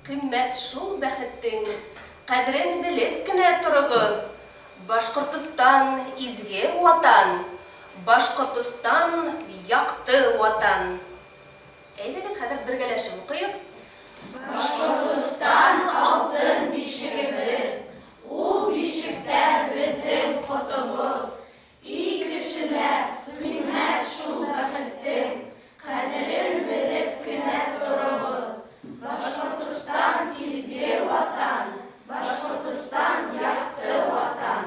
Кыйммәт шул бәхеттең кадерен белеп кенә торыгыз. Башкортстан изге ватан, Башкортстан якты ватан. Әйдәгез хәзер бергәләшеп укыйк. Башкортстан алтын бишегебез, ул бишектә безнең котыбыз. И кешеләр, кыйммәт шул бәхеттең кадерен белеп кенә торыгыз. Башкортстан изге ватан, Башкортстан якты ватан.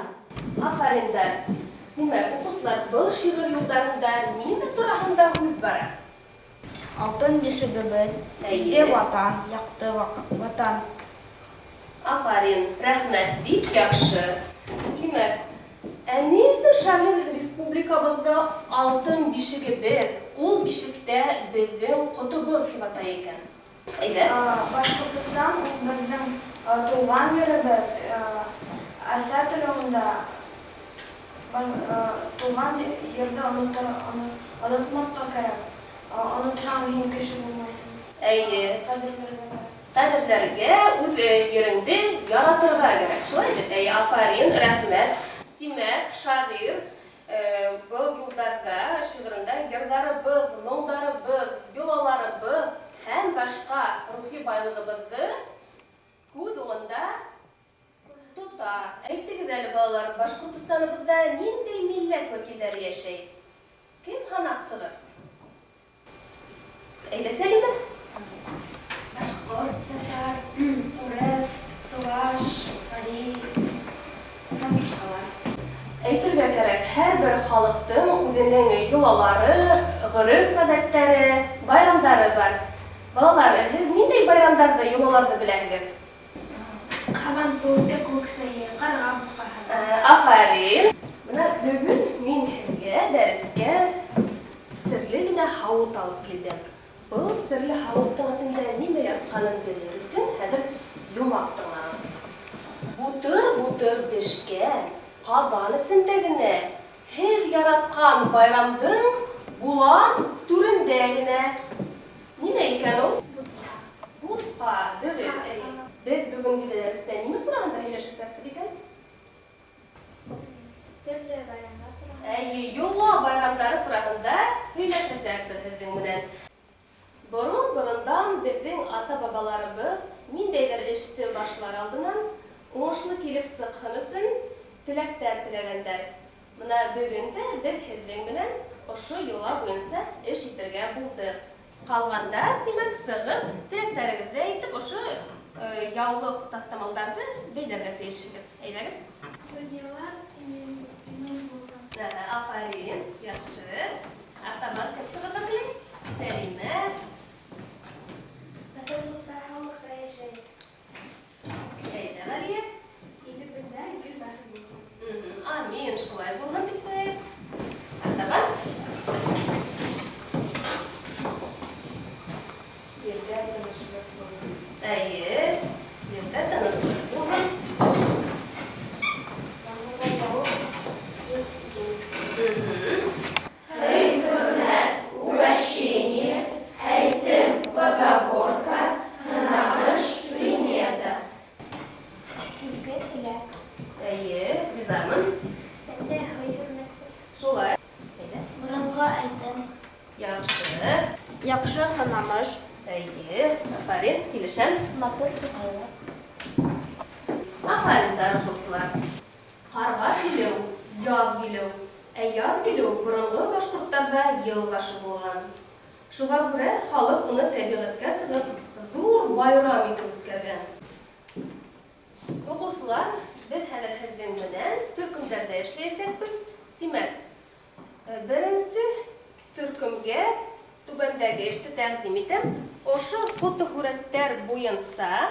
Афариндар. Димәк, укучылар был шигырь юлларында нинди турында үз бара? Алтын бишегебез, изге ватан, якты ватан. Афарин, рәхмәт, бик яхшы. Димәк, әнисе шагыйрь республикабызда алтын бишегебез, ул бишектә безнең котыбыз дип атай икән. Әйдә. Башкортстан безнең туган җиребез, Аса телендә туган җирдә онытмаска кирәк. Онытмам һин кеше булмай. Әйе. Кадерләргә үз йөреңдә яратырга кирәк. Шулай бит? Әйе, афарин, рәхмәт. Димәк, шагыйрь был юлларда, шигырендә йырларыбыз, моңдарыбыз, йолаларыбыз һәм башка рухи байлыгыбызны күз уңында тута. Әйтегез әле, балалар, Башкортстаныбызда нинди милләт вәкилләре яшәй? Кем һанаксыгы? Әйдә, Сәлимә. Башкорт, татар, урыс, суваш, мари, һәм башкалар. Әйтергә кирәк, һәрбер халыктың үзенең йолалары, гореф-гадәттәре, байрамдары бар. Балалар, һез нинди байрамдарды, йолаларды беләсегез? Һабантуй, күксәй, карга бутка. Афарин. Менә бүген мин һезгә дәрескә серле генә һавыт алып килдем. Был серле һавыттың эчендә нимә ятканын белерсең, хәзер йомак тыңла. Бутыр-бутыр бешкән кабан эчендә генә һез яраткан байрамдың булан түрендә генә. Нимә икән ул? Бутка, дөрес. Без бүгенге дәрестә нимә турында һөйләшәсәк икән? Төрле байрамда тора. Әйе, йола байрамдары турында һөйләшәсәк һезнең белән. Борын-борындан безнең ата-бабаларыбыз ниндәйдер эште башлар алдыннан уңышлы килеп сыккан өчен теләктәр теләгәннәр. Менә бүген дә без һезнең белән ошо йола буенча эш итәргә булдык. Калгандар, димәк, сыгып, теләктәрегезне әйтеп, ошо яулык тастамалдарды бәйләргә тиешсез. Әйдәгез. Дөньялар мин булган. Афарин, яхшы. Артабан кем сыгырга теләй? Сәлимә. Татарлыкта халыкта яшәй. Әйдә, Мария. Илебездә гел бәхет булган. Амин, шулай булган дип куяйк. Артабан. Ердә тынычлык булган. Әйе, ердә тынычлык булган. Хей, хөрмәт, угощение, әйтем, поговорка, нагыш, примета. Изге теләк. Әйе, ризамын. Бәндә хөрмәт. Шулай. Әйдә. Борынга әйтем. Яхшы. Яхшы ханамыш. Әйе, афарин, килешәм. Матур тукайлык. Афарин, дарыклысылар. Карга килеү, яз килеү. Яз килеү борынгы башкортларда ел башы булган. Шуңа күрә халык уны табигатькә сыгып зур байрам итеп үткәргән. Укучылар, без хәзер һезнең белән төркемдәрдә эшләячәкбез. Димәк, беренче төркемгә түбәндәге эште тәкъдим итәм. Ошо фотосурәтләр буенча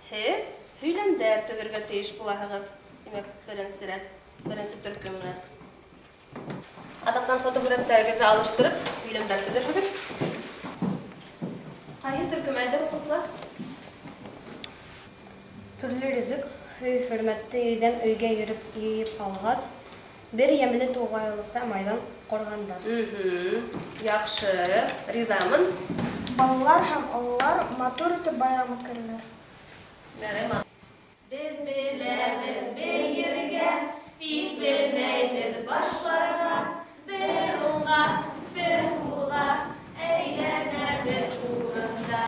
һез һөйләмдәр төзергә тиеш буласыгыз. Димәк, беренче төркемне. Адактан фотосурәтләргә алыштырып, һөйләмдәр төзерсез. Кайсы төркем әйдәп укысызлар? Төрле ризык, хөрмәтле өйдән өйгә йөреп йыеп алгас, бер ямьле тугайлыкта майдан коргандар. Яхшы, ризамын. Балалар һәм аллар матур итеп байрам үткәрәләр. Merhaba. Birbirimiz birge, tip bilmeyimiz başlarına, bir unga, bir kula, eğleneriz uğrunda.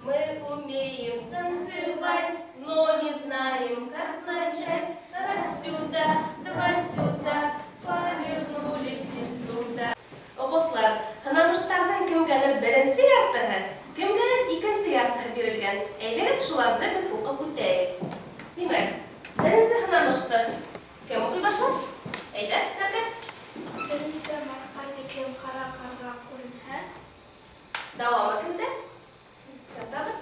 Мы умеем танцевать, но не знаем, как начать. Раз сюда, два сюда, повернулись из туда. Oğuzlar, hınamışlardan kimgelir birinci yartığı, kimgelir ikinci yartığı verilgen. Eğlerin şularda bir hukuka kutayık. Demek, birinci hınamıştı. Kim okuy başlar? Eyle, herkes. Birinci matematik kara karga kurunha. Davamı kimde? Sabır.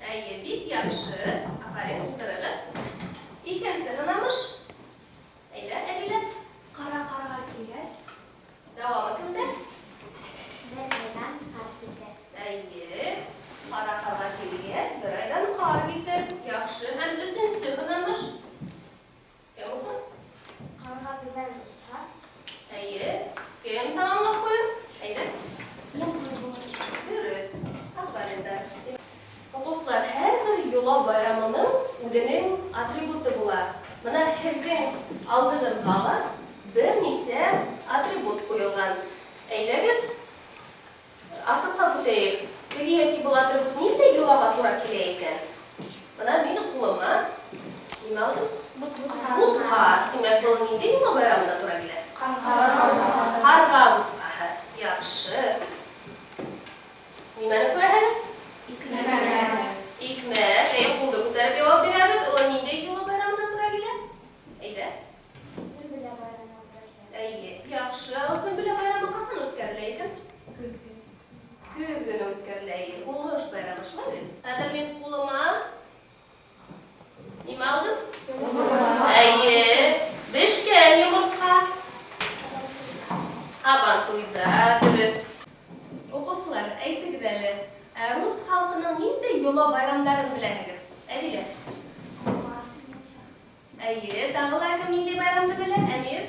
Әйе, бик яхшы. Афарин, ултырыгыз. Икенче hınamış. Әйдә, әгилә. Kara karga kiyes. Davamı kimde? Nereden kalktı? Әйе. Кара карга килгәс, бер айдан кар китеп, яхшы һәм өченче hınamış. Кем укый? Karga güven olsa. Әйе. Кем тамамлап куйыр? Әйдә. Дөрес. Афарин. Oğuzlar, her bir yola bayramının ödenin atributu bular. Buna herden aldığın hala bir nise atribut koyulgan. Eylegit, asıkla kutayık. Eğer ki bu atribut neyde yola tura kileyken? Buna benim kuluma, nime aldım? Butka. Demek bu neyde yola bayramına tura giler? Karga butka. Yaxşı. Nimeni koyalım? İkme, kuldu kutarıp cevap veremez. O neyde yola bayramına tura giler? Eyde? Sümbüle bayramı bırakın. Әйе, яхшы. Сөмбеле байрамы касан үткәрелә? Күп генә үткәрелә. Уңыш байрамы шулай бит. Хәзер мин кулыма нимә алдым? Әйе, бешкән йомырка. Абан туйда дөрес. Укучылар, әйтегез әле. Рус халкының нинди yola байрамдарын беләсегез? Әдилә. Masumsa. Әйе, тагыла кем нинди байрамны белә? Әмир.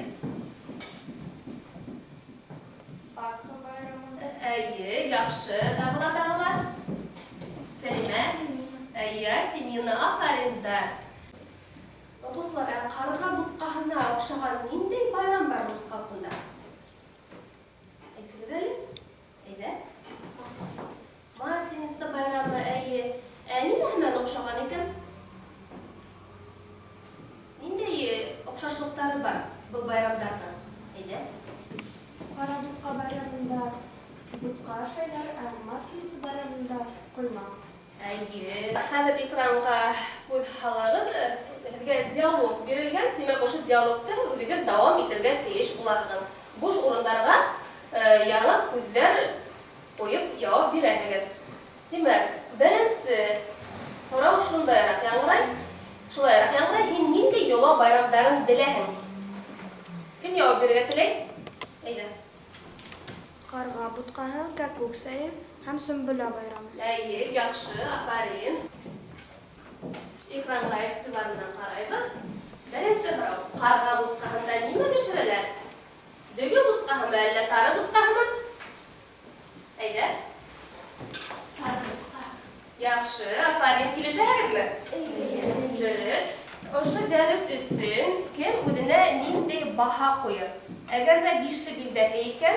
Paska bayramı. Әйе, яхшы. Тагыла. Сәлимә. Әйе, Синина афаринда. Укучылар, карга буткаһына охшаган ниндәй байрам бар рус халкында? Әйтегез әле. Әйдә. Масленица байрамы, әйе. Нимә һәммән охшаган икән? Ниндәй охшашлыктары бар бу байрамдарның? Әйдә. Kara butka bayramında butka şeyler, Maslеница bayramında kuyma. Әйе. Хәзер экранга күз халагыз, безгә диалог бирелгән. Демәк, ошо диалогта үзегез дәвам итәргә тиеш буласыз. Буш урыннарга яңа күзләр куеп җавап бирәсегез. Демәк, беренче сорау шундайрак яңгырай. Шулайрак яңгырай, һин нинди yola байрамдарын беләһең? Кем җавап бирергә теләй? Әйдә. Karga butkahı kakuk sayı hem sümbüle bayramı. Әйе, яхшы, афарин. Экранга игътибардан карайбыз. Беренче сорау. Карга буткаһында нимә бешерәләр? Дөге буткаһымы, әллә тары буткаһымы? Әйдә. Kara butka. Яхшы, афарин. Килешәһегезме? Дөрес. Ошо дәрес өчен кем үзенә ниндәй баһа куйыр? Әгәр дә 5ле билдәһе икән,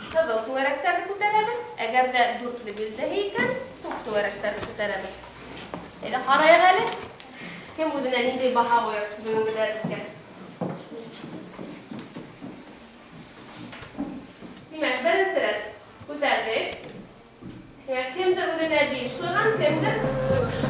кызыл түңәрәктәрне күтәрәбез. Әгәр дә 4ле билдәһе икән, күк түңәрәктәрне күтәрәбез. Әйдә, карайык әле. Кем үзенә ниндәй баһа куйыр бүгенге дәрескә? Димәк, беренче рәт күтәрдек. Кемдер үзенә 5 куйган, кемдер 4.